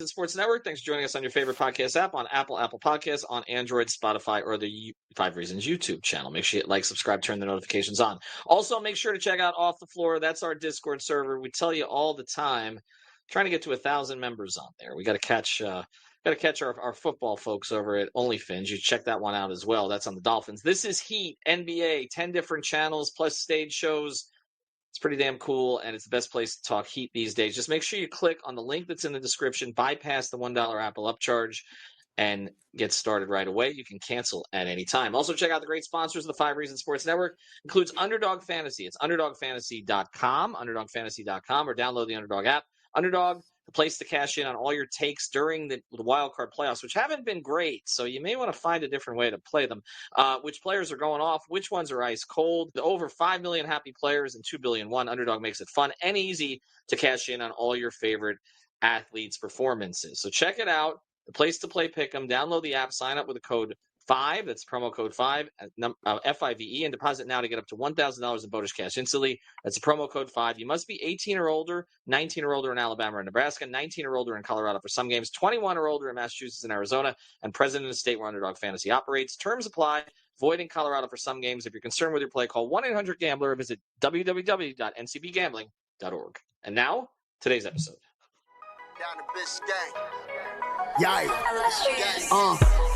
Reasons Sports Network. Thanks for joining us on your favorite podcast app, on Apple Podcasts, on Android, Spotify, or the 5 Reasons YouTube channel. Make sure you hit like, subscribe, turn the notifications on. Also, make sure to check out Off the Floor. That's our Discord server. We tell you all the time, trying to get to 1,000 members on there. We got to catch our football folks over at OnlyFins. You check that one out as well. That's on the Dolphins. This is Heat, NBA, 10 different channels plus stage shows. It's pretty damn cool, and it's the best place to talk Heat these days. Just make sure you click on the link that's in the description, bypass the $1 Apple upcharge, and get started right away. You can cancel at any time. Also, check out the great sponsors of the 5 Reasons Sports Network. Includes Underdog Fantasy. It's UnderdogFantasy.com, UnderdogFantasy.com, or download the Underdog app. Underdog, the place to cash in on all your takes during the wild card playoffs, which haven't been great. So you may want to find a different way to play them. Which players are going off? Which ones are ice cold? The over 5 million happy players and 2 billion won. Underdog makes it fun and easy to cash in on all your favorite athletes' performances. So check it out. The place to play Pick'em. Download the app. Sign up with the code 5. That's promo code 5, FIVE, and deposit now to get up to $1,000 in bonus cash instantly. That's a promo code 5. You must be 18 or older, 19 or older in Alabama or Nebraska, 19 or older in Colorado for some games, 21 or older in Massachusetts and Arizona, and present in a state where Underdog Fantasy operates. Terms apply. Void in Colorado for some games. If you're concerned with your play, call 1-800-GAMBLER or visit www.ncbgambling.org. And now, today's episode. Down the Biscayne. Yikes.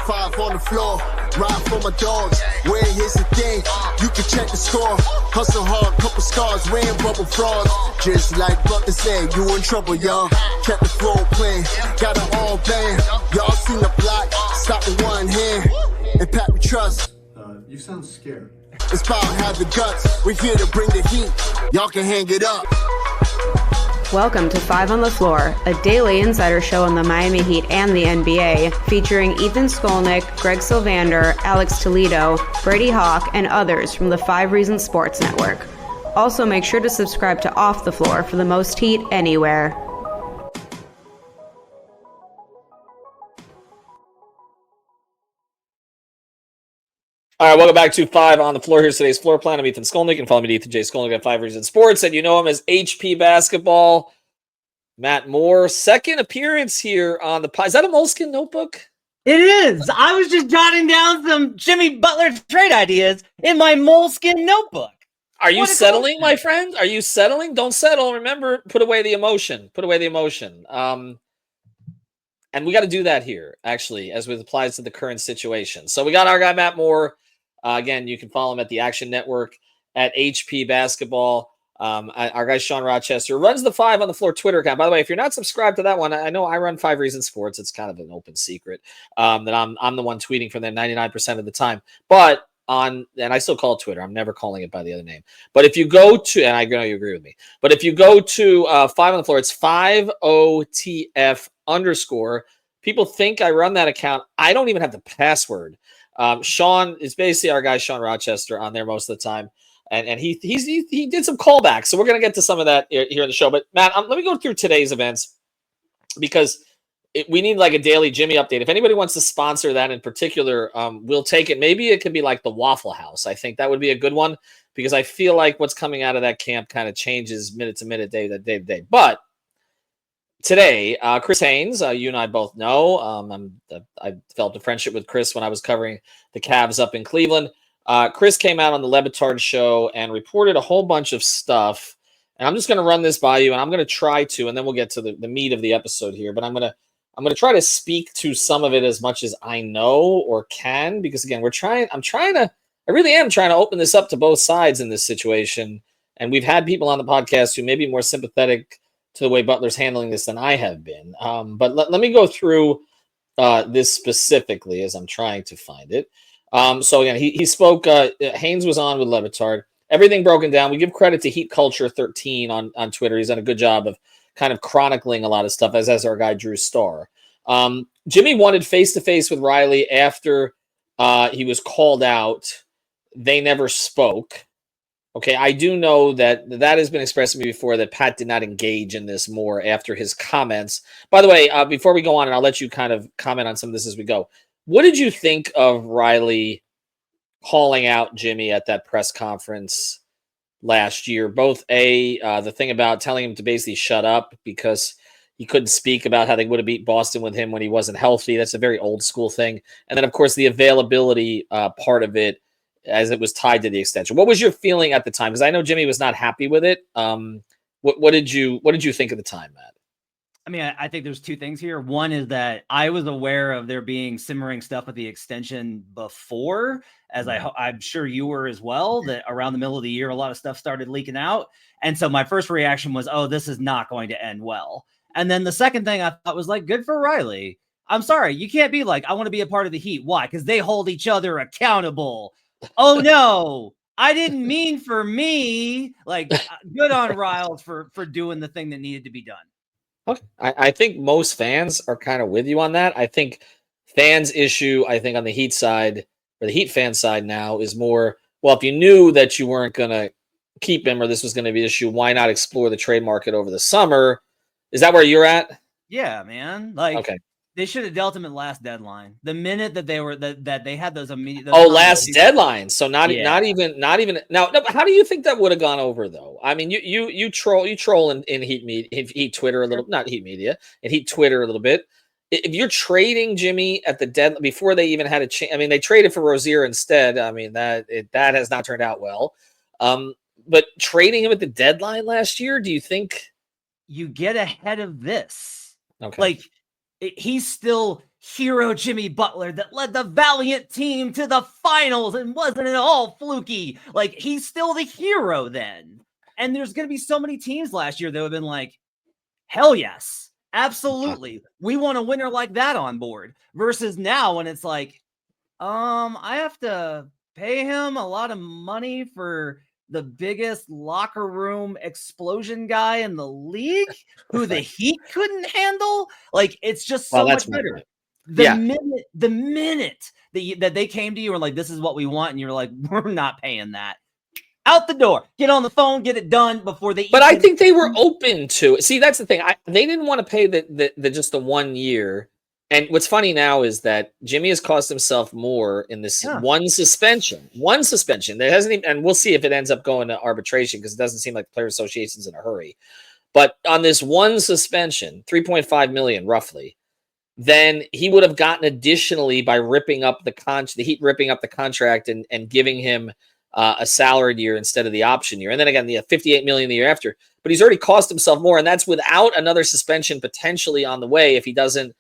5 on the floor, ride for my dogs. Where here's the thing, you can check the score. Hustle hard, couple scars, wearing bubble frogs. Just like Butler said, you in trouble, y'all. Kept the floor playing, got it all banned. Y'all seen the block, stop with one hand. And Pat we trust. You sound scared. It's about have the guts, we're here to bring the heat. Y'all can hang it up. Welcome to 5 on the Floor, a daily insider show on the Miami Heat and the NBA, featuring Ethan Skolnick, Greg Sylvander, Alex Toledo, Brady Hawk, and others from the 5 Reasons Sports Network. Also, make sure to subscribe to Off the Floor for the most heat anywhere. All right, welcome back to 5 on the Floor. Here's today's floor plan. I'm Ethan Skolnick. You can follow me at Ethan J. Skolnick at 5 Reasons Sports, and you know him as HP Basketball. Matt Moore, second appearance here on the pod. Is that a Moleskine notebook? It is. I was just jotting down some Jimmy Butler trade ideas in my Moleskine notebook. Are you settling, my friend? Are you settling? Don't settle. Remember, put away the emotion. Put away the emotion. And we got to do that here, actually, as it applies to the current situation. So we got our guy, Matt Moore. Again, you can follow him at the Action Network at HP Basketball. Our guy, Sean Rochester, runs the 5 on the Floor Twitter account. By the way, if you're not subscribed to that one, I know I run 5 Reasons Sports. It's kind of an open secret that I'm the one tweeting from there 99% of the time. But and I still call it Twitter. I'm never calling it by the other name. But if you go to, and I know you agree with me, but if you go to 5 on the Floor, it's 5OTF_. People think I run that account. I don't even have the password. Sean is basically our guy, Sean Rochester, on there most of the time. And he did some callbacks. So we're going to get to some of that here in the show. But, Matt, let me go through today's events because we need like a daily Jimmy update. If anybody wants to sponsor that in particular, we'll take it. Maybe it could be like the Waffle House. I think that would be a good one because I feel like what's coming out of that camp kind of changes minute to minute, day to day. But today, Chris Haynes, you and I both know. I developed a friendship with Chris when I was covering the Cavs up in Cleveland. Chris came out on the LeBatard Show and reported a whole bunch of stuff. And I'm just going to run this by you, and I'm going to try to, and then we'll get to the meat of the episode here. But I'm going to try to speak to some of it as much as I know or can, because again, I really am trying to open this up to both sides in this situation. And we've had people on the podcast who may be more sympathetic to the way Butler's handling this than I have been. But let me go through this specifically as I'm trying to find it. So again, he spoke, Haynes was on with LeBatard. Everything broken down. We give credit to Heat Culture 13 on Twitter. He's done a good job of kind of chronicling a lot of stuff, as our guy Drew Starr. Jimmy wanted face-to-face with Riley after he was called out. They never spoke. Okay, I do know that has been expressed to me before that Pat did not engage in this more after his comments. By the way, before we go on, and I'll let you kind of comment on some of this as we go. What did you think of Riley calling out Jimmy at that press conference last year? Both the thing about telling him to basically shut up because he couldn't speak about how they would have beat Boston with him when he wasn't healthy. That's a very old school thing. And then, of course, the availability part of it, as it was tied to the extension. What was your feeling at the time? Because I know Jimmy was not happy with it. What did you think at the time, Matt? I mean, I think there's two things here. One is that I was aware of there being simmering stuff with the extension before, as I'm sure you were as well, that around the middle of the year, a lot of stuff started leaking out. And so my first reaction was, oh, this is not going to end well. And then the second thing I thought was like, good for Riley. I'm sorry, you can't be like, I want to be a part of the Heat. Why? Because they hold each other accountable. Oh, no. I didn't mean for me. Like, good on Riles for doing the thing that needed to be done. Okay. I think most fans are kind of with you on that. I think fans' issue, I think on the Heat side, or the Heat fan side now, is more, well, if you knew that you weren't going to keep him or this was going to be an issue, why not explore the trade market over the summer? Is that where you're at? Yeah, man. Like, okay. They should have dealt him at last deadline. The minute that they were that they had those immediate. Last deadline. So not even now. No, how do you think that would have gone over though? I mean, you troll in Heat media, Heat Twitter a little, not Heat media, and Heat Twitter a little bit. If you're trading Jimmy at the deadline before they even had a chance, I mean, they traded for Rozier instead. I mean that has not turned out well. But trading him at the deadline last year, do you think you get ahead of this? Okay, like. He's still hero Jimmy Butler that led the valiant team to the finals and wasn't at all fluky. Like, he's still the hero then. And there's going to be so many teams last year that have been like, hell yes, absolutely. We want a winner like that on board. Versus now when it's like, I have to pay him a lot of money for the biggest locker room explosion guy in the league who the Heat couldn't handle. Like, it's just so much better. The minute that they came to you and like, this is what we want. And you're like, we're not paying that. Out the door, get on the phone, get it done before they. But I think they were open to it. See, that's the thing. They didn't want to pay the just the 1 year. And what's funny now is that Jimmy has cost himself more in this one suspension. There hasn't even, and we'll see if it ends up going to arbitration because it doesn't seem like the Player Association's in a hurry. But on this one suspension, $3.5 million roughly, then he would have gotten additionally by ripping up the Heat ripping up the contract and giving him a salaried year instead of the option year, and then again the $58 million the year after. But he's already cost himself more, and that's without another suspension potentially on the way if he doesn't,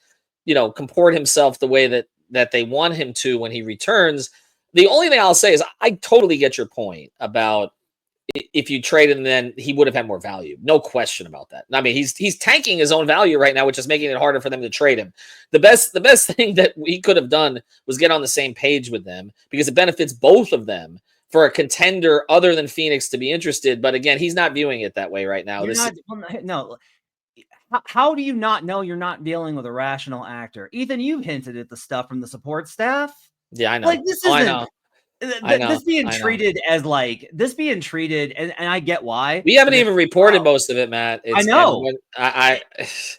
comport himself the way that they want him to when he returns. The only thing I'll say is I totally get your point about if you trade him, then he would have had more value. No question about that. I mean, he's tanking his own value right now, which is making it harder for them to trade him. The best thing that he could have done was get on the same page with them because it benefits both of them for a contender other than Phoenix to be interested. But again, he's not viewing it that way right now. No. How do you not know you're not dealing with a rational actor? Ethan, you've hinted at the stuff from the support staff. Yeah, I know. Like, this isn't, I know. This being treated as like this being treated, and I get why. We haven't even reported most of it, Matt. I know.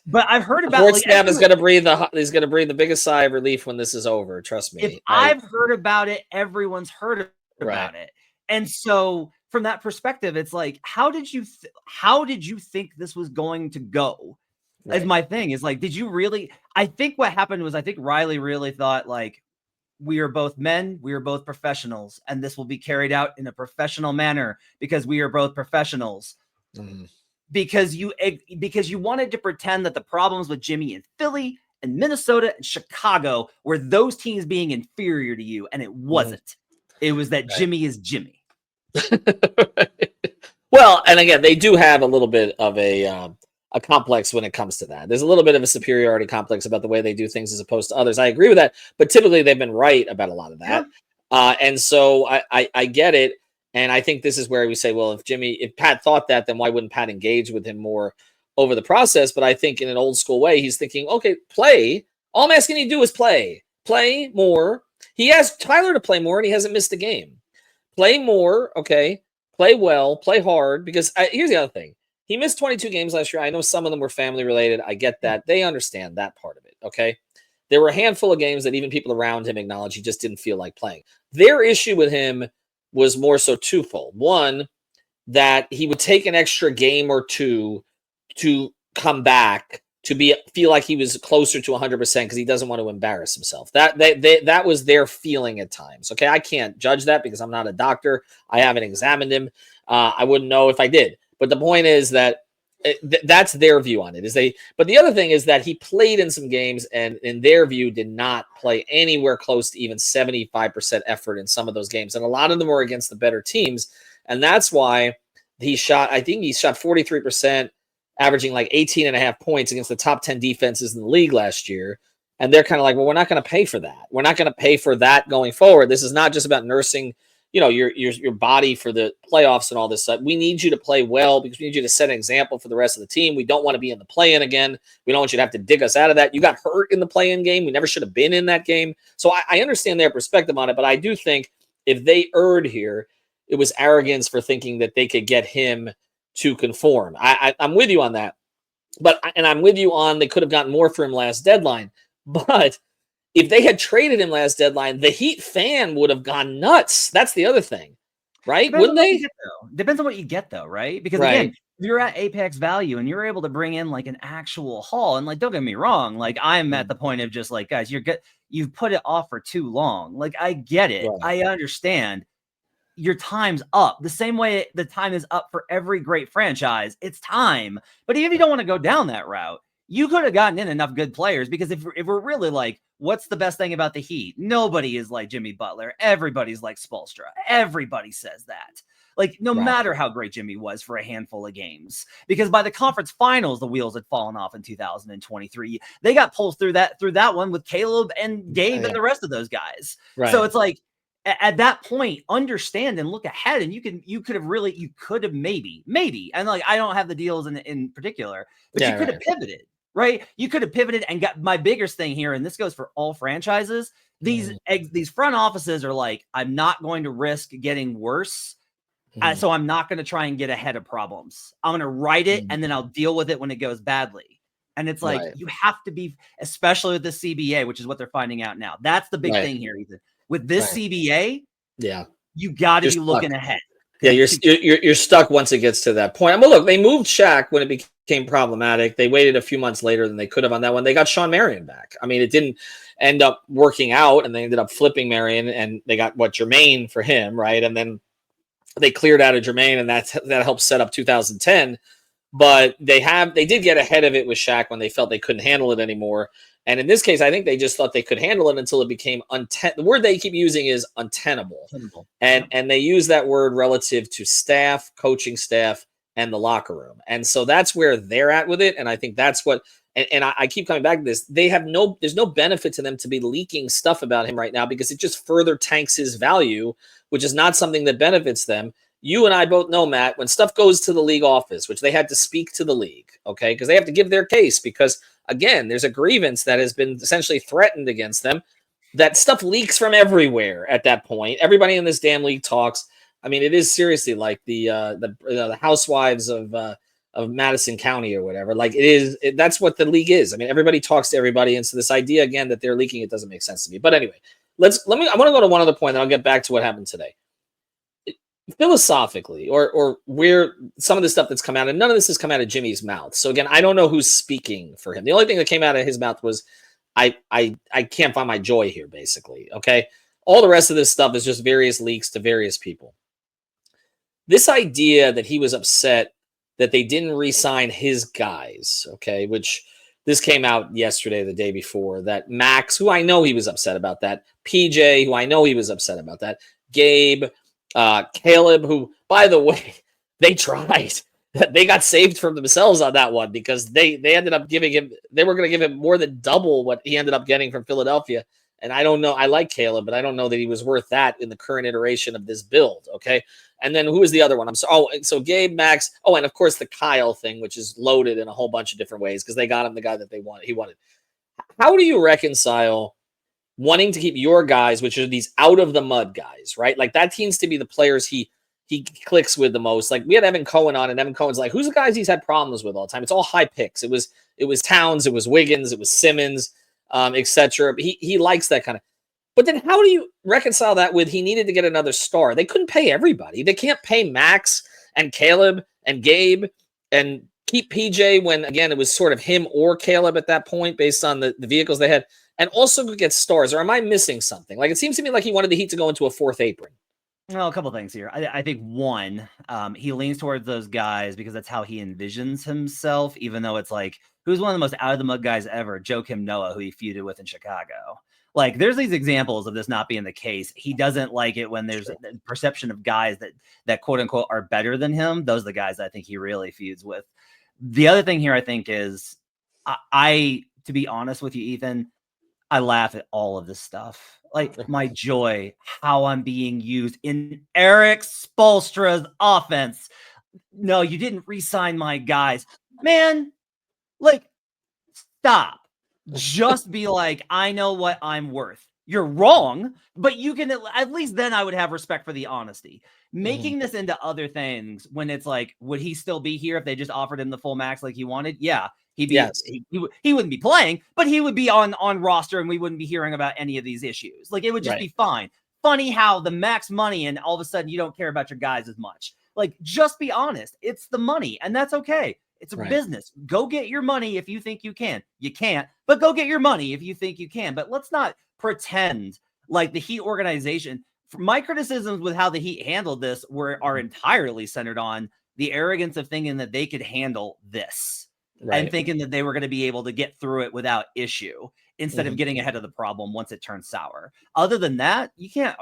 But I've heard about sports staff is going to breathe the biggest sigh of relief when this is over. Trust me. If I've heard about it, everyone's heard about it, and so from that perspective, it's like, how did you think this was going to go? Right. As my thing is like, did you really? I think what happened was Riley really thought like, we are both men, we are both professionals, and this will be carried out in a professional manner because we are both professionals. Mm-hmm. Because you wanted to pretend that the problems with Jimmy in Philly and Minnesota and Chicago were those teams being inferior to you, and it wasn't. Mm-hmm. It was that Jimmy is Jimmy. Well, and again, they do have a little bit of a complex when it comes to that. There's a little bit of a superiority complex about the way they do things as opposed to others. I agree with that, but typically they've been right about a lot of that. Yeah. And so I get it. And I think this is where we say, well, if Pat thought that, then why wouldn't Pat engage with him more over the process? But I think in an old school way, he's thinking, okay, play. All I'm asking you to do is play more. He asked Tyler to play more and he hasn't missed a game. Play more. Okay. Play well, play hard, because here's the other thing. He missed 22 games last year. I know some of them were family related. I get that. They understand that part of it, okay? There were a handful of games that even people around him acknowledged he just didn't feel like playing. Their issue with him was more so twofold. One, that he would take an extra game or two to come back to feel like he was closer to 100% because he doesn't want to embarrass himself. That was their feeling at times. Okay, I can't judge that because I'm not a doctor. I haven't examined him. I wouldn't know if I did. But the point is that that's their view on it. But the other thing is that he played in some games and in their view did not play anywhere close to even 75% effort in some of those games. And a lot of them were against the better teams. And that's why I think he shot 43%, averaging like 18.5 points against the top 10 defenses in the league last year. And they're kind of like, well, we're not going to pay for that. We're not going to pay for that going forward. This is not just about nursing, your body for the playoffs and all this stuff. We need you to play well because we need you to set an example for the rest of the team. We don't want to be in the play-in again. We don't want you to have to dig us out of that. You got hurt in the play-in game. We never should have been in that game. So I understand their perspective on it, but I do think if they erred here, it was arrogance for thinking that they could get him to conform. I'm with you on that. And I'm with you on they could have gotten more for him last deadline. But if they had traded him last deadline, the Heat fan would have gone nuts. That's the other thing, right? Wouldn't they? Depends on what you get, though, right? Because again, if you're at apex value and you're able to bring in like an actual haul, and like, don't get me wrong, like I'm at the point of just like, guys, you've put it off for too long. Like I get it, I understand. Your time's up. The same way the time is up for every great franchise. It's time. But even if you don't want to go down that route, you could have gotten in enough good players because if we're really like, what's the best thing about the Heat? Nobody is like Jimmy Butler. Everybody's like Spoelstra. Everybody says that. Like, no matter how great Jimmy was for a handful of games, because by the conference finals, the wheels had fallen off in 2023. They got pulled through that one with Caleb and Gabe and the rest of those guys. Right. So it's like, at that point, understand and look ahead, and you could have maybe, and like I don't have the deals in particular, but you could have pivoted, right? You could have pivoted and got my biggest thing here, and this goes for all franchises. These front offices are like, I'm not going to risk getting worse, so I'm not going to try and get ahead of problems. I'm going to write it, and then I'll deal with it when it goes badly. And it's like you have to be, especially with the CBA, which is what they're finding out now. That's the big thing here, Ethan. With this CBA, you got to be looking ahead. Yeah, you're stuck once it gets to that point. I mean, look, they moved Shaq when it became problematic. They waited a few months later than they could have on that one. They got Sean Marion back. I mean, it didn't end up working out, and they ended up flipping Marion, and they got Jermaine for him, right? And then they cleared out of Jermaine, and that helped set up 2010. But they did get ahead of it with Shaq when they felt they couldn't handle it anymore. And in this case, I think they just thought they could handle it until it became the word they keep using is untenable. And they use that word relative to staff, coaching staff, and the locker room. And so that's where they're at with it. And I think that's what, and I keep coming back to this. There's no benefit to them to be leaking stuff about him right now because it just further tanks his value, which is not something that benefits them. You and I both know, Matt, when stuff goes to the league office, which they had to speak to the league, okay, because they have to give their case because, again, there's a grievance that has been essentially threatened against them. That stuff leaks from everywhere at that point. Everybody in this damn league talks. I mean, it is seriously like the housewives of Madison County or whatever. Like that's what the league is. I mean, everybody talks to everybody, and so this idea again that they're leaking, it doesn't make sense to me. But anyway, I want to go to one other point, and I'll get back to what happened today. Philosophically, or where some of the stuff that's come out, and none of this has come out of Jimmy's mouth. So again, I don't know who's speaking for him. The only thing that came out of his mouth was, I can't find my joy here, basically. Okay. All the rest of this stuff is just various leaks to various people. This idea that he was upset that they didn't re-sign his guys, okay, which this came out yesterday, the day before, that Max, who I know he was upset about that, PJ, who I know he was upset about that, Gabe, Caleb, who, by the way, they tried. They got saved from themselves on that one because they ended up giving him, they were going to give him more than double what he ended up getting from Philadelphia. And I don't know, I like Caleb, but I don't know that he was worth that in the current iteration of this build, okay? And then who was the other one? So Gabe, Max, and of course the Kyle thing, which is loaded in a whole bunch of different ways because they got him the guy that he wanted. How do you reconcile wanting to keep your guys, which are these out of the mud guys, right? Like that seems to be the players he clicks with the most. Like we had Evan Cohen on, and Evan Cohen's like, who's the guys he's had problems with all the time? It's all high picks. It was Towns, it was Wiggins, it was Simmons, etc. He likes that kind of. But then how do you reconcile that with he needed to get another star? They couldn't pay everybody. They can't pay Max and Caleb and Gabe and keep PJ when, again, it was sort of him or Caleb at that point based on the vehicles they had, and also go get stars? Or am I missing something? Like, it seems to me like he wanted the Heat to go into a fourth apron. Well, a couple things here. I think one, he leans towards those guys because that's how he envisions himself, even though it's like, who's one of the most out of the mud guys ever? Joakim Noah, who he feuded with in Chicago. Like, there's these examples of this not being the case. He doesn't like it when there's a perception of guys that quote unquote are better than him. Those are the guys I think he really feuds with. The other thing here, I think, is I to be honest with you, Ethan, I laugh at all of this stuff. Like, my joy, how I'm being used in Eric Spoelstra's offense. No, you didn't re-sign my guys. Man, like, stop. Just be like, I know what I'm worth. You're wrong, but you can, at least then I would have respect for the honesty. Making this into other things when it's like, would he still be here if they just offered him the full max like he wanted? Yeah. He'd be, he wouldn't be playing, but he would be on roster and we wouldn't be hearing about any of these issues. Like, it would just be fine. Funny how the max money and all of a sudden you don't care about your guys as much. Like, just be honest. It's the money, and that's okay. It's a business. Go get your money if you think you can. You can't, but go get your money if you think you can. But let's not pretend like the Heat organization. My criticisms with how the Heat handled this are entirely centered on the arrogance of thinking that they could handle this. And thinking that they were going to be able to get through it without issue instead of getting ahead of the problem once it turns sour. Other than that, you can't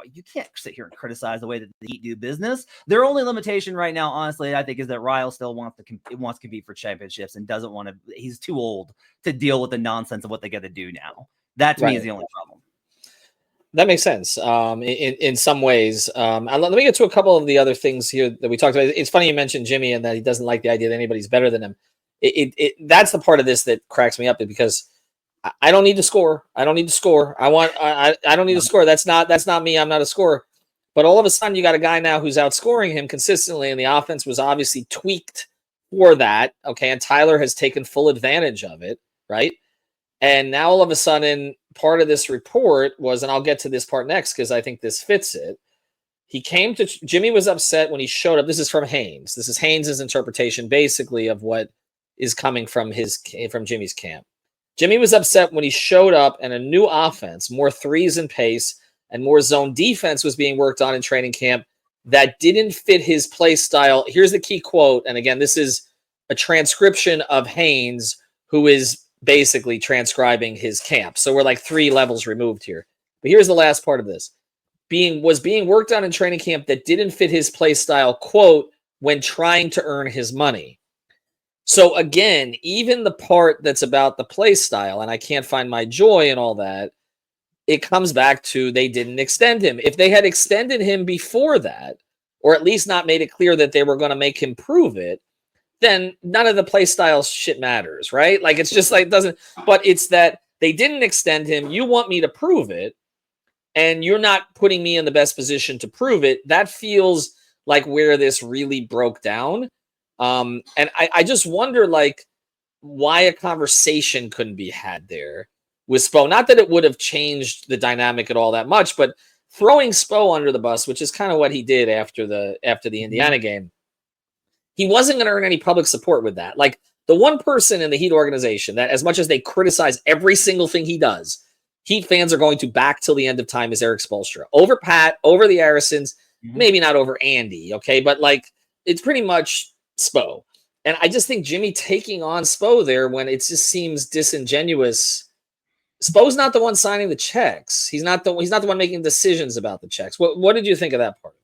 sit here and criticize the way that the Heat do business. Their only limitation right now, honestly, I think, is that Ryle still wants to compete for championships and doesn't want to. He's too old to deal with the nonsense of what they got to do now. That to me is the only problem. That makes sense in some ways. Let me get to a couple of the other things here that we talked about. It's funny you mentioned Jimmy and that he doesn't like the idea that anybody's better than him. That's the part of this that cracks me up, because I don't need to score. I don't need to score. I don't need to score. That's not me. I'm not a scorer. But all of a sudden you got a guy now who's outscoring him consistently, and the offense was obviously tweaked for that. Okay. And Tyler has taken full advantage of it. Right. And now all of a sudden part of this report was, and I'll get to this part next because I think this fits it. Jimmy was upset when he showed up. This is from Haynes. This is Haynes's interpretation basically of what is coming from Jimmy's camp. Jimmy was upset when he showed up and a new offense, more threes and pace, and more zone defense was being worked on in training camp that didn't fit his play style. Here's the key quote. And again, this is a transcription of Haynes, who is basically transcribing his camp. So we're like 3 levels removed here. But here's the last part of this. Was being worked on in training camp that didn't fit his play style, quote, when trying to earn his money. So again, even the part that's about the play style, and I can't find my joy and all that, it comes back to they didn't extend him. If they had extended him before that, or at least not made it clear that they were going to make him prove it, then none of the play style shit matters, right? Like, it's just like, doesn't, but it's that they didn't extend him. You want me to prove it, and you're not putting me in the best position to prove it. That feels like where this really broke down. And I just wonder, like, why a conversation couldn't be had there with Spo. Not that it would have changed the dynamic at all that much, but throwing Spo under the bus, which is kind of what he did after the Indiana game, he wasn't going to earn any public support with that. Like, the one person in the Heat organization that, as much as they criticize every single thing he does, Heat fans are going to back till the end of time is Eric Spoelstra. Over Pat, over the Arisons, maybe not over Andy, okay? But, like, it's pretty much Spo. And I just think Jimmy taking on Spo there when it just seems disingenuous. Spo's not the one signing the checks. He's not the one making decisions about the checks. What did you think of that part?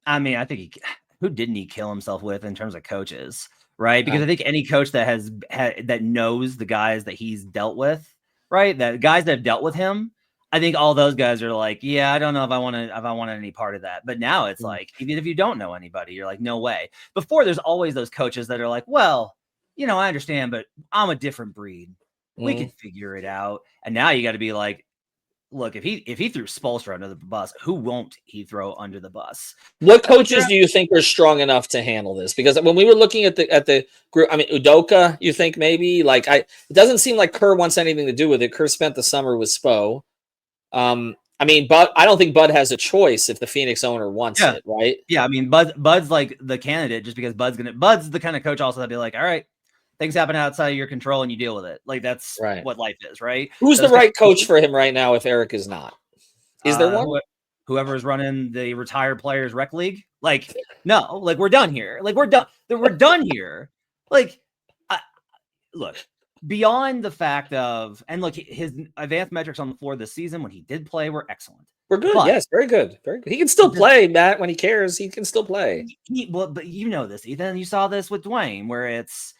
I mean, I think who didn't he kill himself with in terms of coaches, right? Because I think any coach that that knows the guys that he's dealt with, right? The guys that have dealt with him, I think all those guys are like, yeah, I don't know if I want any part of that. But now it's like, even if you don't know anybody, you're like, no way. Before, there's always those coaches that are like, well, I understand, but I'm a different breed. We can figure it out. And now you got to be like, look, if he threw Spoelstra under the bus, who won't he throw under the bus? What coaches do you think are strong enough to handle this? Because when we were looking at the group, I mean, Udoka, you think maybe? Like, it doesn't seem like Kerr wants anything to do with it. Kerr spent the summer with Spo. I mean, Bud, I don't think Bud has a choice if the Phoenix owner wants it, right? Yeah, I mean, Bud's like the candidate just because Bud's the kind of coach also that'd be like, all right, Things happen outside of your control and you deal with it. Like that's Right. what life is, right? Who's the right coach for him right now if Eric is not? Is there one? Whoever is running the retired players rec league. Like, no, like we're done here. Like we're done here. Like, look, beyond the fact of, and look, his advanced metrics on the floor this season when he did play were excellent. We're good. Yes, very good. Very good. He can still play, Matt, when he cares. He can still play. But you know this, Ethan. You saw this with Dwayne, where it's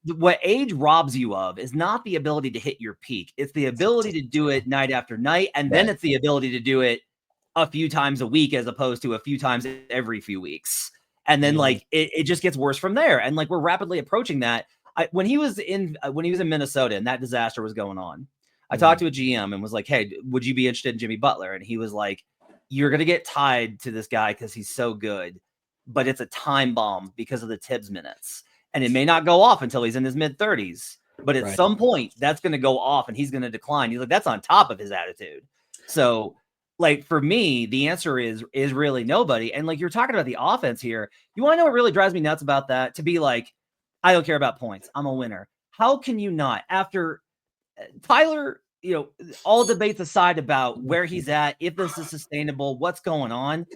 what age robs you of is not the ability to hit your peak. It's the ability to do it night after night. And then it's the ability to do it a few times a week as opposed to a few times every few weeks. And then like it just gets worse from there. And like we're rapidly approaching that. When he was in Minnesota and that disaster was going on, I talked to a GM and was like, hey, would you be interested in Jimmy Butler? And he was like, you're going to get tied to this guy because he's so good, but it's a time bomb because of the Tibbs minutes. And it may not go off until he's in his mid-30s. But at some point, that's going to go off and he's going to decline. He's like, that's on top of his attitude. So, like, for me, the answer is really nobody. And, like, you're talking about the offense here. You want to know what really drives me nuts about that? To be like, I don't care about points. I'm a winner. How can you not? After Tyler, you know, all debates aside about where he's at, if this is sustainable, what's going on,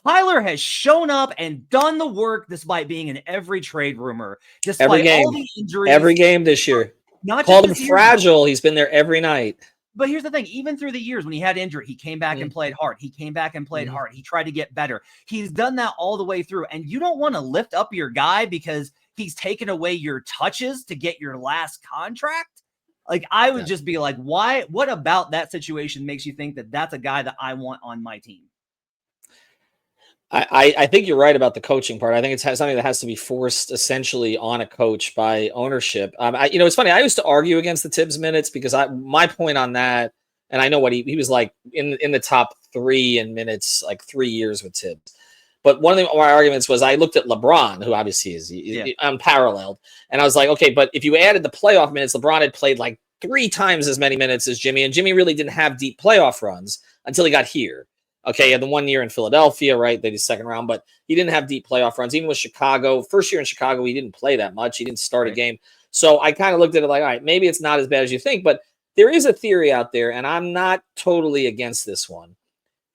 Tyler has shown up and done the work despite being in every trade rumor, despite every game, all the injuries. Every game this year. Not called him fragile. He's been there every night. But here's the thing. Even through the years when he had injury, he came back and played hard. He came back and played hard. He tried to get better. He's done that all the way through. And you don't want to lift up your guy because he's taken away your touches to get your last contract. Like, I would just be like, why? What about that situation makes you think that that's a guy that I want on my team? I think you're right about the coaching part. I think it's something that has to be forced essentially on a coach by ownership. It's funny. I used to argue against the Tibbs minutes because my point on that, and I know what he was like in the top 3 in minutes, like 3 years with Tibbs. But one of my arguments was I looked at LeBron, who obviously is unparalleled, and I was like, okay, but if you added the playoff minutes, LeBron had played like 3 times as many minutes as Jimmy, and Jimmy really didn't have deep playoff runs until he got here. Okay, he had the 1 year in Philadelphia, right? They did second round, but he didn't have deep playoff runs. Even with Chicago, first year in Chicago, he didn't play that much. He didn't start a game. So I kind of looked at it like, all right, maybe it's not as bad as you think, but there is a theory out there, and I'm not totally against this one.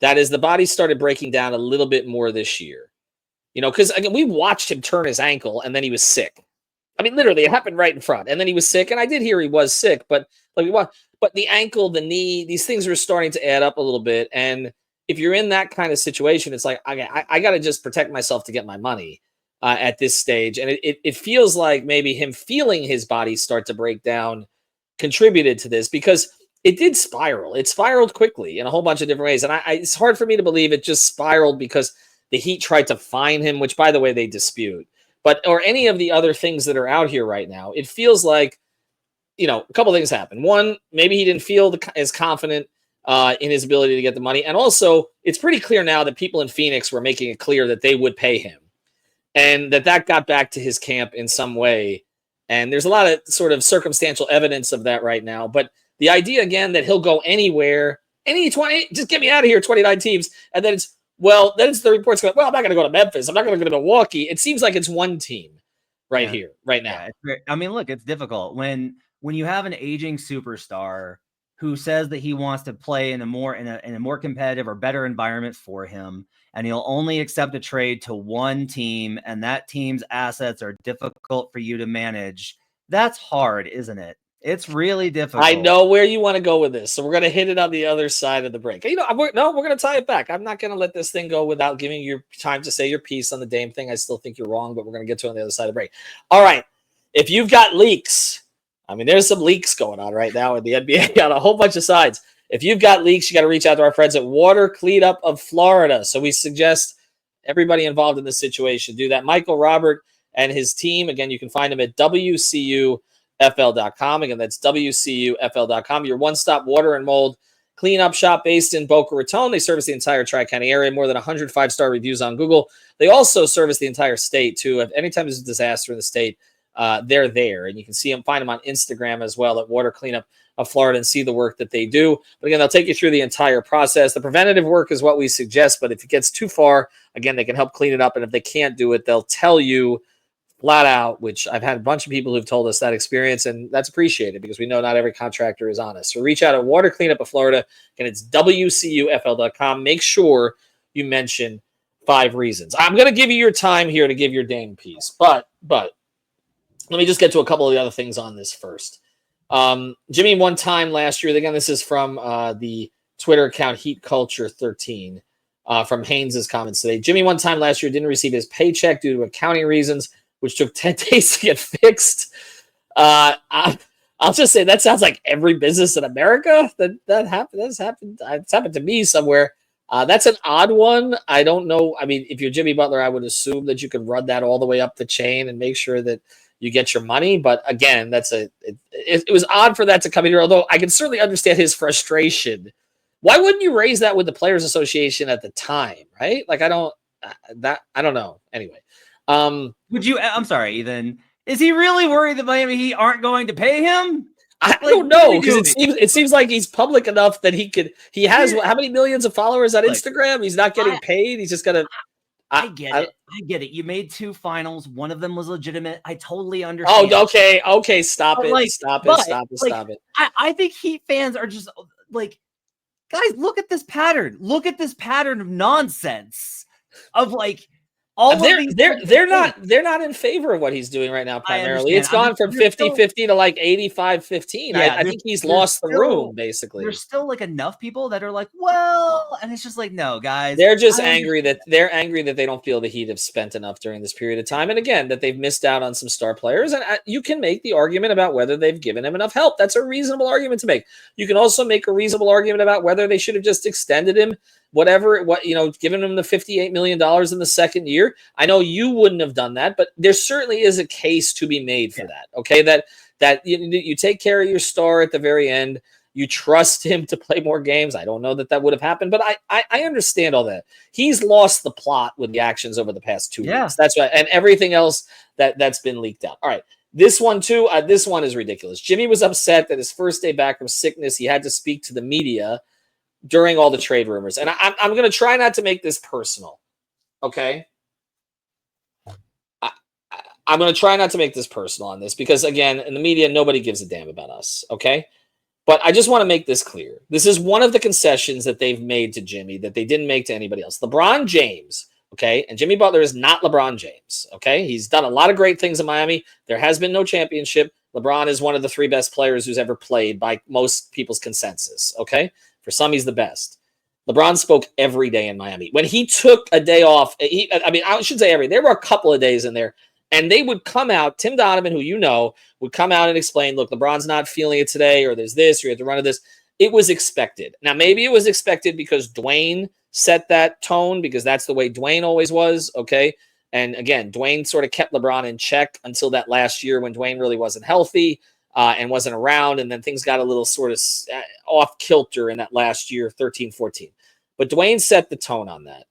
That is, the body started breaking down a little bit more this year. You know, because again, we watched him turn his ankle, and then he was sick. I mean, literally, it happened right in front, and then he was sick. And I did hear he was sick, but the ankle, the knee, these things were starting to add up a little bit, and if you're in that kind of situation, it's like, I got to just protect myself to get my money at this stage. And it feels like maybe him feeling his body start to break down contributed to this because it did spiral. It spiraled quickly in a whole bunch of different ways. And it's hard for me to believe it just spiraled because the Heat tried to fine him, which, by the way, they dispute. Or any of the other things that are out here right now. It feels like, you know, a couple of things happened. One, maybe he didn't feel as confident in his ability to get the money. And also, it's pretty clear now that people in Phoenix were making it clear that they would pay him. And that got back to his camp in some way. And there's a lot of sort of circumstantial evidence of that right now. But the idea, again, that he'll go anywhere, any 20, just get me out of here, 29 teams. And then it's the reports going, well, I'm not going to go to Memphis. I'm not going to go to Milwaukee. It seems like it's one team here, right now. Yeah, I mean, look, it's difficult. When you have an aging superstar who says that he wants to play in a more competitive or better environment for him, and he'll only accept a trade to one team, and that team's assets are difficult for you to manage. That's hard, isn't it? It's really difficult. I know where you want to go with this, so we're going to hit it on the other side of the break. You know, we're going to tie it back. I'm not going to let this thing go without giving you time to say your piece on the Dame thing. I still think you're wrong, but we're going to get to it on the other side of the break. All right, if you've got leaks, I mean, there's some leaks going on right now in the NBA on a whole bunch of sides. If you've got leaks, you got to reach out to our friends at Water Cleanup of Florida. So we suggest everybody involved in this situation do that. Michael Robert and his team, again, you can find them at WCUFL.com. Again, that's WCUFL.com. Your one-stop water and mold cleanup shop based in Boca Raton. They service the entire Tri-County area, more than 100 5-star reviews on Google. They also service the entire state, too. If anytime there's a disaster in the state, they're there, and you can find them on Instagram as well at Water Cleanup of Florida and see the work that they do. But again, they'll take you through the entire process. The preventative work is what we suggest, but if it gets too far, again, they can help clean it up, and if they can't do it, they'll tell you flat out, which I've had a bunch of people who've told us that experience, and that's appreciated because we know not every contractor is honest. So reach out at Water Cleanup of Florida, and it's WCUFL.com. Make sure you mention 5 reasons. I'm going to give you your time here to give your Dame piece, but let me just get to a couple of the other things on this first. Jimmy, one time last year, again, this is from the Twitter account Heat Culture 13. From Haynes' comments today. Jimmy, one time last year, didn't receive his paycheck due to accounting reasons, which took 10 days to get fixed. I'll just say that sounds like every business in America that happened. It's happened to me somewhere. That's an odd one. I don't know. I mean, if you're Jimmy Butler, I would assume that you can run that all the way up the chain and make sure that you get your money. But again, it was odd for that to come in here, although I can certainly understand his frustration. Why wouldn't you raise that with the Players Association at the time, right? Like, I don't know. Anyway. I'm sorry, Ethan. Is he really worried that Miami Heat aren't going to pay him? I don't know, because it seems like he's public enough that he has how many millions of followers on Instagram? He's not getting paid. He's just gonna. I get it. You made 2 finals. One of them was legitimate. I totally understand. Oh, okay. Stop it. I think Heat fans are just like, guys, look at this pattern. Look at this pattern of nonsense of like all they're not in favor of what he's doing right now. Primarily, it's gone from 50-50 to like 85-15. I think he's lost the room. Basically, there's still like enough people that are like, well, and it's just like, no, guys, they're just angry that they don't feel the Heat have spent enough during this period of time, and again that they've missed out on some star players. And you can make the argument about whether they've given him enough help. That's a reasonable argument to make. You can also make a reasonable argument about whether they should have just extended him. Giving him the $58 million in the second year. I know you wouldn't have done that, but there certainly is a case to be made for that. Okay, that you take care of your star at the very end. You trust him to play more games. I don't know that would have happened, but I understand all that. He's lost the plot with the actions over the past 2 weeks. That's right, and everything else that's been leaked out. All right. This one too. This one is ridiculous. Jimmy was upset that his first day back from sickness, he had to speak to the media during all the trade rumors. And I'm going to try not to make this personal, okay? I'm going to try not to make this personal on this because, again, in the media, nobody gives a damn about us, okay? But I just want to make this clear. This is one of the concessions that they've made to Jimmy that they didn't make to anybody else. LeBron James, okay? And Jimmy Butler is not LeBron James, okay? He's done a lot of great things in Miami. There has been no championship. LeBron is one of the 3 best players who's ever played by most people's consensus, okay? For some, he's the best. LeBron spoke every day in Miami. When he took a day off, I should say every day. There were a couple of days in there, and they would come out. Tim Donovan, who you know, would come out and explain, look, LeBron's not feeling it today, or there's this, or you have to run to this. It was expected. Now, maybe it was expected because Dwayne set that tone, because that's the way Dwayne always was, okay? And again, Dwayne sort of kept LeBron in check until that last year when Dwayne really wasn't healthy. And wasn't around, and then things got a little sort of off kilter in that last year, 13-14. But Dwayne set the tone on that.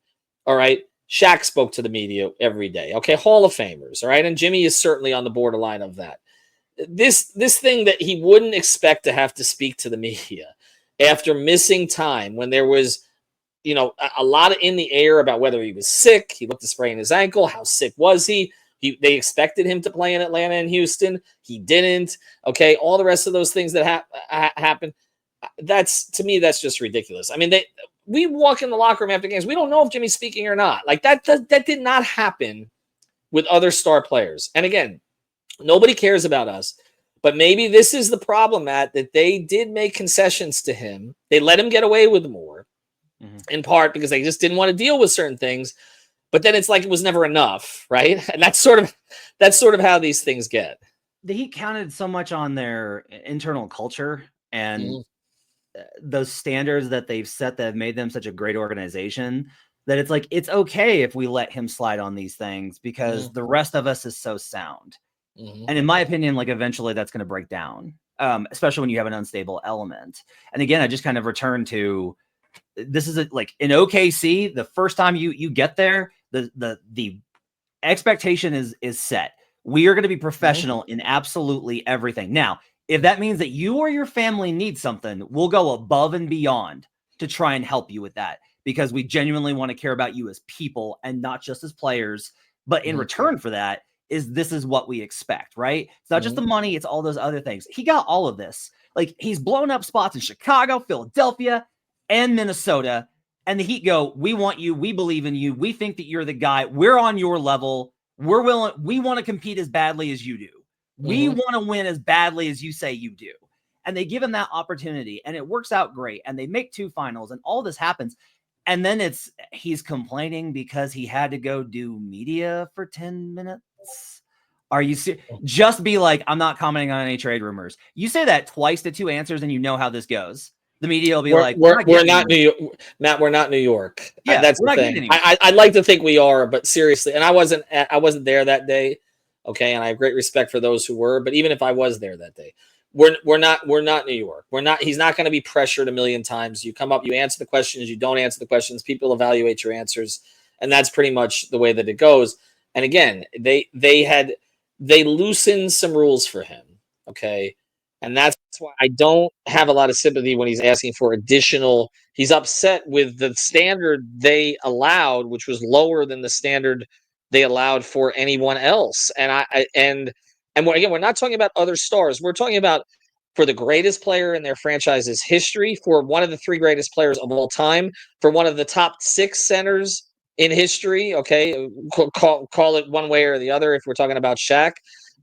All right. Shaq spoke to the media every day. Okay, Hall of Famers. All right, and Jimmy is certainly on the borderline of that. This thing that he wouldn't expect to have to speak to the media after missing time when there was, a lot in the air about whether he was sick. He looked to sprain his ankle. How sick was he? They expected him to play in Atlanta and Houston. He didn't. Okay, all the rest of those things that happened. To me, that's just ridiculous. I mean, we walk in the locker room after games. We don't know if Jimmy's speaking or not. Like that did not happen with other star players. And again, nobody cares about us. But maybe this is the problem, Matt, that they did make concessions to him. They let him get away with more, in part because they just didn't want to deal with certain things. But then it's like it was never enough, right? And that's sort of how these things get. The Heat counted so much on their internal culture and those standards that they've set that have made them such a great organization that it's like, it's okay if we let him slide on these things because the rest of us is so sound. And in my opinion, like eventually that's going to break down, especially when you have an unstable element. And again, I just kind of return to this is like in OKC, the first time you get there, the expectation is set. We are going to be professional in absolutely everything. Now, if that means that you or your family need something, we'll go above and beyond to try and help you with that because we genuinely want to care about you as people and not just as players. But in return for that, this is what we expect, right? It's not just the money, it's all those other things. He got all of this. Like, he's blown up spots in Chicago, Philadelphia, and Minnesota. And the Heat go, we want you. We believe in you. We think that you're the guy. We're on your level. We're willing. We want to compete as badly as you do. We want to win as badly as you say you do. And they give him that opportunity, and it works out great. And they make 2 finals, and all this happens. And then he's complaining because he had to go do media for 10 minutes. Are you serious? Just be like, I'm not commenting on any trade rumors. You say that twice to 2 answers, and you know how this goes. The media will be like, we're not New York, Matt. We're not New York. Yeah, that's the thing. I'd like to think we are, but seriously, and I wasn't there that day. Okay, and I have great respect for those who were, but even if I was there that day, we're not New York. He's not going to be pressured a million times. You come up, you answer the questions, you don't answer the questions. People evaluate your answers, and that's pretty much the way that it goes. And again, they loosened some rules for him. Okay. And that's why I don't have a lot of sympathy when he's asking for additional. He's upset with the standard they allowed, which was lower than the standard they allowed for anyone else. And again, we're not talking about other stars. We're talking about for the greatest player in their franchise's history, for one of the 3 greatest players of all time, for one of the top 6 centers in history. Okay, call it one way or the other. If we're talking about Shaq.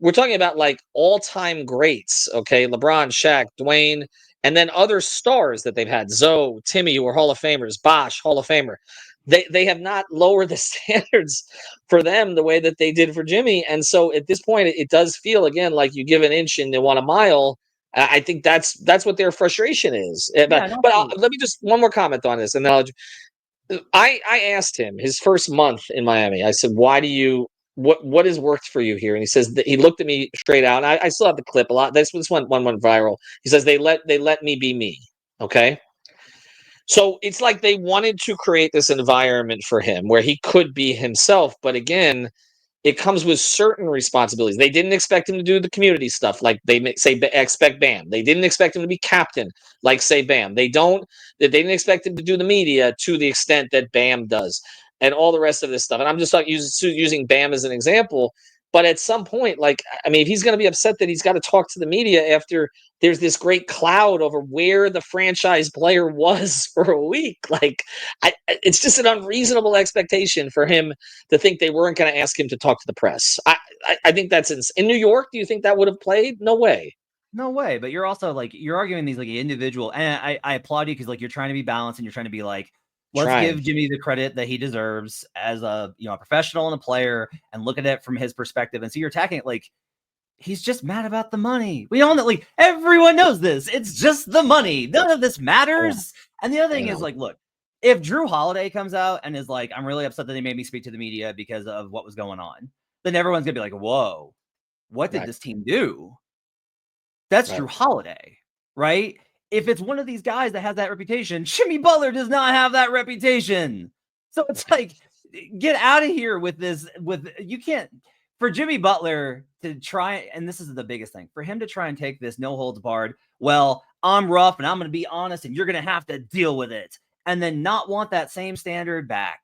We're talking about like all-time greats, okay? LeBron, Shaq, Dwayne, and then other stars that they've had. Zoe, Timmy, who are Hall of Famers, Bosh, Hall of Famer. They have not lowered the standards for them the way that they did for Jimmy. And so at this point, it does feel, again, like you give an inch and they want a mile. I think that's what their frustration is. But let me just one more comment on this, and then I asked him his first month in Miami. I said, why do you what has worked for you here? And he says that he looked at me straight out. And I still have the clip a lot. This one went viral. He says they let me be me. Okay. So it's like they wanted to create this environment for him where he could be himself. But again, it comes with certain responsibilities. They didn't expect him to do the community stuff like they say expect Bam. They didn't expect him to be captain like say Bam. They didn't expect him to do the media to the extent that Bam does. And all the rest of this stuff. And I'm just like using Bam as an example. But at some point, like, I mean, if he's going to be upset that he's got to talk to the media after there's this great cloud over where the franchise player was for a week, like, it's just an unreasonable expectation for him to think they weren't going to ask him to talk to the press. I think that's in New York. Do you think that would have played? No way. No way. But you're also like, you're arguing these like individual. And I applaud you because like you're trying to be balanced and you're trying to be like, let's give Jimmy the credit that he deserves as a professional and a player and look at it from his perspective. And so you're attacking it like he's just mad about the money. We all know, like everyone knows this. It's just the money. None of this matters. And the other thing is like, look, if Drew Holiday comes out and is like, I'm really upset that they made me speak to the media because of what was going on, then everyone's gonna be like, whoa, what did this team do? That's Drew Holiday, right? If it's one of these guys that has that reputation, Jimmy Butler does not have that reputation. So it's like, get out of here with this. You can't, for Jimmy Butler to try, and this is the biggest thing, for him to try and take this no holds barred, well, I'm rough and I'm going to be honest and you're going to have to deal with it, and then not want that same standard back.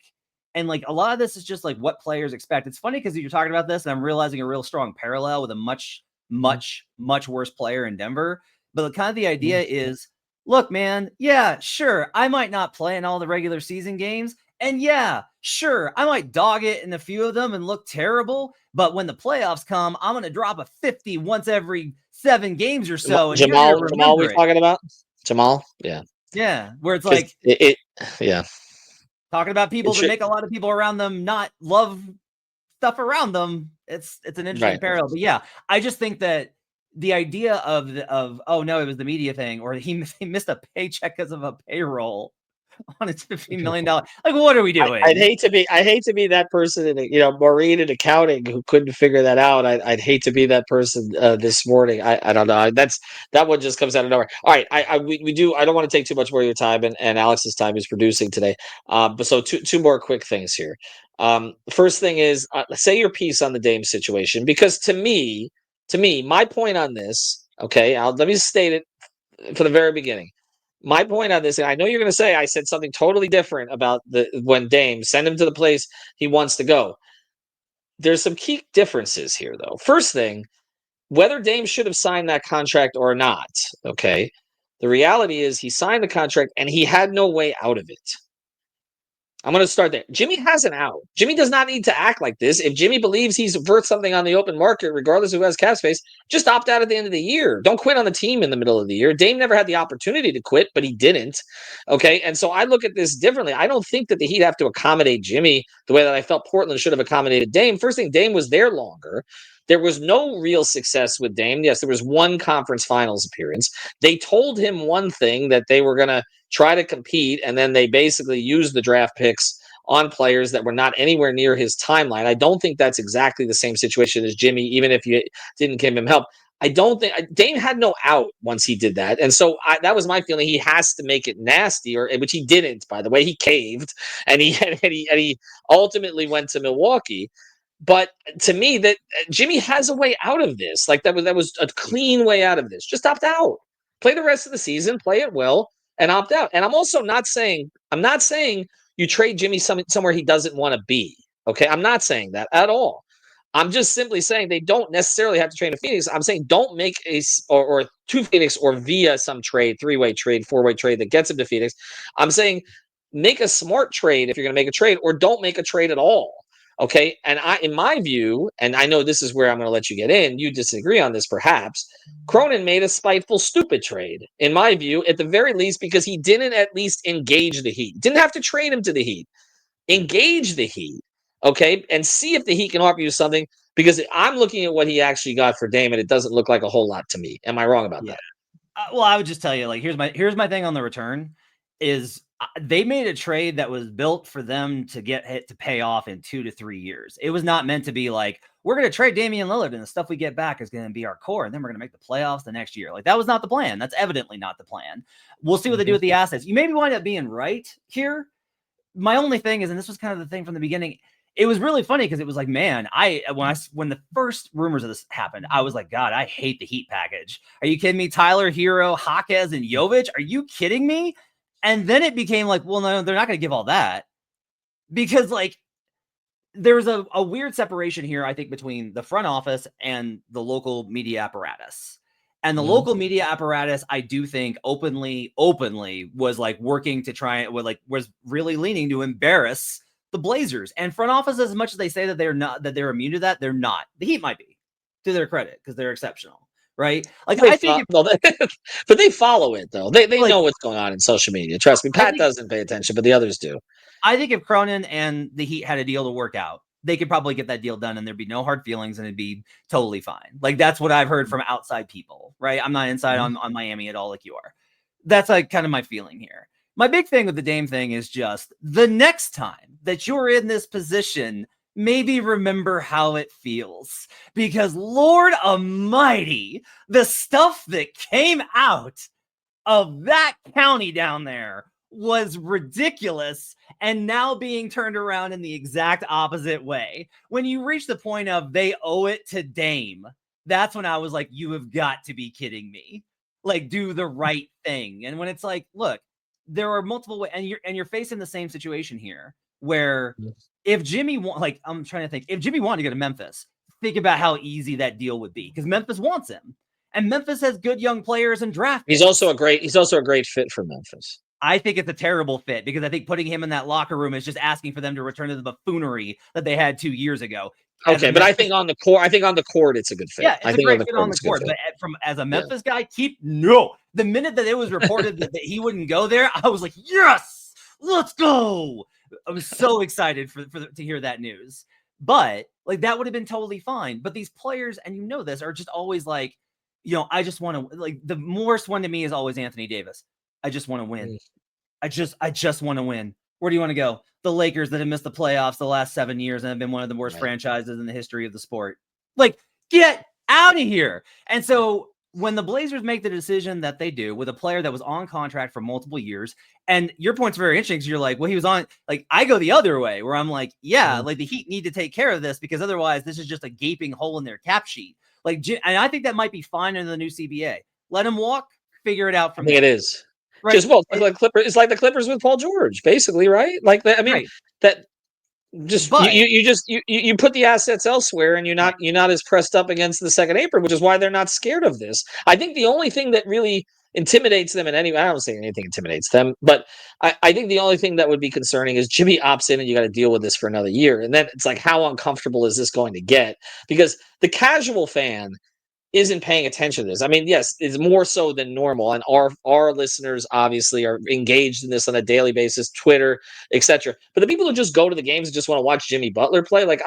And like a lot of this is just like what players expect. It's funny because you're talking about this and I'm realizing a real strong parallel with a much, much, much worse player in Denver. But kind of the idea is, look, man, yeah, sure, I might not play in all the regular season games. And yeah, sure, I might dog it in a few of them and look terrible. But when the playoffs come, I'm going to drop a 50 once every 7 games or so. And Jamal we're talking about? Jamal? Yeah. Yeah, where it's like, talking about people that make a lot of people around them not love stuff around them. It's an interesting parallel. But yeah, I just think that the idea of oh no, it was the media thing, or he missed a paycheck because of a payroll on his $15 million. Like, what are we doing? I'd hate to be that person in Maureen in accounting who couldn't figure that out. I'd hate to be that person this morning. I don't know. That one just comes out of nowhere. All right, we do. I don't want to take too much more of your time and Alex's time is producing today. But so two more quick things here. First thing is say your piece on the Dame situation, because to me, my point on this, okay, let me state it from the very beginning. My point on this, and I know you're going to say I said something totally different about when Dame send him to the place he wants to go. there's some key differences here, though. First thing, whether Dame should have signed that contract or not, okay, the reality is he signed the contract and he had no way out of it. I'm going to start there. Jimmy has an out. Jimmy does not need to act like this. If Jimmy believes he's worth something on the open market, regardless of who has cap space, just opt out at the end of the year. Don't quit on the team in the middle of the year. Dame never had the opportunity to quit, but he didn't. Okay. And so I look at this differently. I don't think that the Heat have to accommodate Jimmy the way that I felt Portland should have accommodated Dame. First thing, Dame was there longer. There was no real success with Dame. Yes, there was one conference finals appearance. They told him one thing, that they were going to try to compete, and then they basically used the draft picks on players that were not anywhere near his timeline. I don't think that's exactly the same situation as Jimmy, even if you didn't give him help. I don't think Dame had no out once he did that. And so that was my feeling. He has to make it nasty, which he didn't, by the way. He caved, and he ultimately went to Milwaukee. But to me, that Jimmy has a way out of this. Like that was a clean way out of this. Just opt out. Play the rest of the season, play it well, and opt out. And I'm also not saying you trade Jimmy somewhere he doesn't want to be. Okay, I'm not saying that at all. I'm just simply saying they don't necessarily have to trade to Phoenix. I'm saying don't make or to Phoenix or via some trade, 3-way trade, 4-way trade that gets him to Phoenix. I'm saying make a smart trade if you're going to make a trade, or don't make a trade at all. Okay. And in my view, and I know this is where I'm going to let you get in, you disagree on this perhaps, Cronin made a spiteful, stupid trade, in my view, at the very least, because he didn't at least engage the Heat. Didn't have to trade him to the Heat. Engage the Heat, okay, and see if the Heat can offer you something, because I'm looking at what he actually got for Dame, and it doesn't look like a whole lot to me. Am I wrong about that? Well, I would just tell you, like, here's my thing on the return is they made a trade that was built for them to get hit to pay off in 2 to 3 years. It was not meant to be like, we're going to trade Damian Lillard and the stuff we get back is going to be our core, and then we're going to make the playoffs the next year. Like, that was not the plan. That's evidently not the plan. We'll see what they do with the assets. You maybe wind up being right here. My only thing is, and this was kind of the thing from the beginning, it was really funny because it was like, man, when the first rumors of this happened, I was like, God, I hate the Heat package. Are you kidding me? Tyler, Hero, Jaquez, and Jovic? Are you kidding me? And then it became like, well, no, they're not going to give all that, because like there's a weird separation here, I think, between the front office and the local media apparatus. And the local media apparatus, I do think openly was like working to try, was really leaning to embarrass the Blazers. And front office, as much as they say that they're immune to that, they're not. The Heat might be, to their credit, because they're exceptional. Right? Like, I think but they follow it though. They know what's going on in social media. Trust me. Pat doesn't pay attention, but the others do. I think if Cronin and the Heat had a deal to work out, they could probably get that deal done and there'd be no hard feelings and it'd be totally fine. Like, that's what I've heard from outside people, right? I'm not inside on Miami at all like you are. That's like kind of my feeling here. My big thing with the Dame thing is just the next time that you're in this position, maybe remember how it feels, because Lord Almighty, the stuff that came out of that county down there was ridiculous, and now being turned around in the exact opposite way. When you reach the point of they owe it to Dame, that's when I was like, you have got to be kidding me. Like, do the right thing. And when it's like, look, there are multiple ways, and you're facing the same situation here where if Jimmy I'm trying to think, if Jimmy wanted to go to Memphis, think about how easy that deal would be, because Memphis wants him, and Memphis has good young players and draft. He's also a great fit for Memphis. I think it's a terrible fit, because I think putting him in that locker room is just asking for them to return to the buffoonery that they had 2 years ago. Okay, but I think on the court, it's a good fit. Yeah, it's a great fit on the court. But as a Memphis guy, the minute that it was reported that he wouldn't go there, I was like, yes, let's go. I was so excited to hear that news. But like, that would have been totally fine. But these players, and you know this, are just always like, I just want to, like, the worst one to me is always Anthony Davis. I just want to win. I just want to win. Where do you want to go? The Lakers that have missed the playoffs the last 7 years and have been one of the worst franchises in the history of the sport. Like, get out of here. And so when the Blazers make the decision that they do with a player that was on contract for multiple years, and your point's very interesting, because you're like, well, he was on, like, I go the other way where I'm like, like the Heat need to take care of this, because otherwise this is just a gaping hole in their cap sheet. Like, and I think that might be fine in the new CBA. Let him walk, figure it out from there. I think it is. Right. Just, well, it's like the Clippers with Paul George, basically, right? Like that. I mean, that You put the assets elsewhere, and you're not as pressed up against the second apron, which is why they're not scared of this. I think the only thing that really intimidates them in any, I don't say anything intimidates them, but I think the only thing that would be concerning is Jimmy opts in and you got to deal with this for another year. And then it's like, how uncomfortable is this going to get? Because the casual fan isn't paying attention to this. I mean, yes, it's more so than normal. And our listeners obviously are engaged in this on a daily basis, Twitter, etc. But the people who just go to the games and just want to watch Jimmy Butler play, like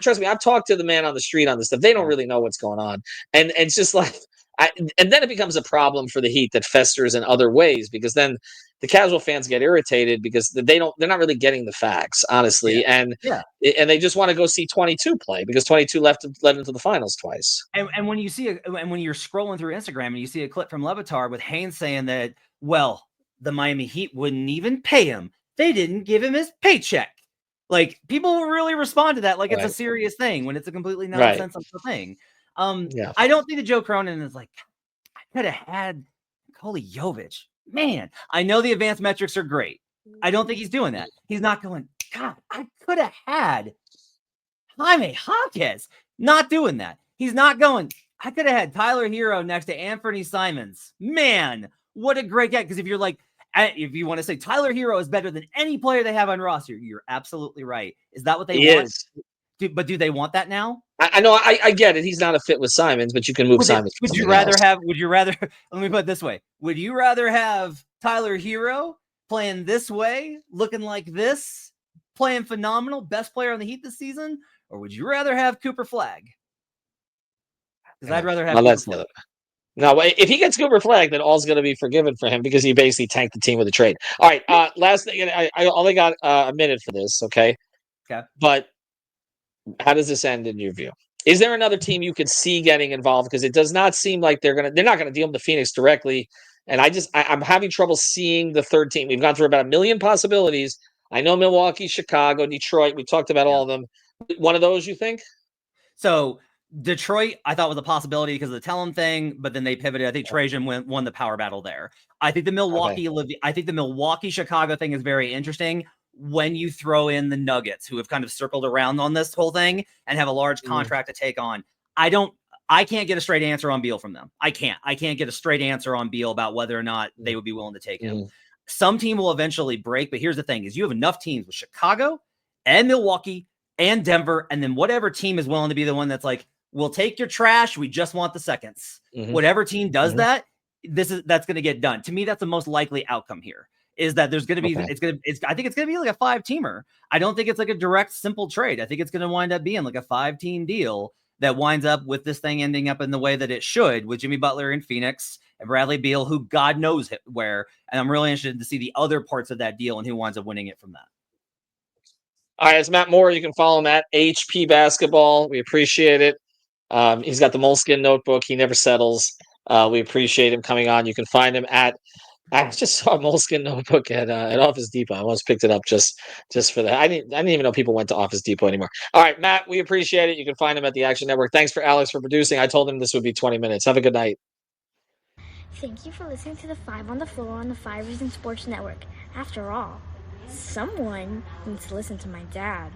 trust me, I've talked to the man on the street on this stuff. They don't really know what's going on. And it's just like, and then it becomes a problem for the Heat that festers in other ways, because then the casual fans get irritated because they're not really getting the facts, honestly. And they just want to go see 22 play because 22 led into the finals twice. And when you see and when you're scrolling through Instagram and you see a clip from LeBatard with Haynes saying that, well, the Miami Heat wouldn't even pay him. They didn't give him his paycheck. Like, people will really respond to that like it's a serious thing when it's a completely nonsensical thing. I don't think that Joe Cronin is like, I could have had Nikola Jovic. Man, I know the advanced metrics are great. I don't think he's doing that. He's not going, God, I could have had Jaime Jaquez. Not doing that. He's not going, I could have had Tyler Hero next to Anthony Simons. Man, what a great guy. Because if you're like, if you want to say Tyler Hero is better than any player they have on roster, you're absolutely right. Is that what they want? But do they want that now? I know. I get it. He's not a fit with Simons, but you can move Simons. Would you rather let me put it this way. Would you rather have Tyler Hero playing this way, looking like this, playing phenomenal, best player on the Heat this season? Or would you rather have Cooper Flagg? Because I'd rather have Cooper Flagg. No, if he gets Cooper Flagg, then all's going to be forgiven for him because he basically tanked the team with a trade. All right. Last thing, I only got a minute for this. Okay. But how does this end in your view? Is there another team you could see getting involved? Because it does not seem like they're not going to deal with Phoenix directly. And I'm having trouble seeing the third team. We've gone through about 1 million possibilities. I know Milwaukee, Chicago, Detroit. We talked about all of them. One of those, you think? So Detroit, I thought was a possibility because of the Tellem thing, but then they pivoted. I think Trajan won the power battle there. I think the Milwaukee Chicago thing is very interesting when you throw in the Nuggets, who have kind of circled around on this whole thing and have a large contract to take on. I can't get a straight answer on Beal from them. I can't get a straight answer on Beal about whether or not they would be willing to take him. Some team will eventually break, but here's the thing is you have enough teams with Chicago and Milwaukee and Denver, and then whatever team is willing to be the one that's like, we'll take your trash. We just want the seconds. Whatever team does that, that's going to get done. To me, that's the most likely outcome here. Is that there's going to be, I think it's going to be like a 5-teamer. I don't think it's like a direct, simple trade. I think it's going to wind up being like a 5-team deal that winds up with this thing ending up in the way that it should, with Jimmy Butler in Phoenix and Bradley Beal, who God knows where. And I'm really interested to see the other parts of that deal and who winds up winning it from that. All right, it's Matt Moore. You can follow him at HP Basketball. We appreciate it. He's got the Moleskine notebook. He never settles. We appreciate him coming on. You can find him at, I just saw a Moleskine notebook at Office Depot. I almost picked it up just for that. I didn't even know people went to Office Depot anymore. All right, Matt, we appreciate it. You can find him at the Action Network. Thanks for Alex for producing. I told him this would be 20 minutes. Have a good night. Thank you for listening to the 5 on the Floor on the 5 Reasons Sports Network. After all, someone needs to listen to my dad.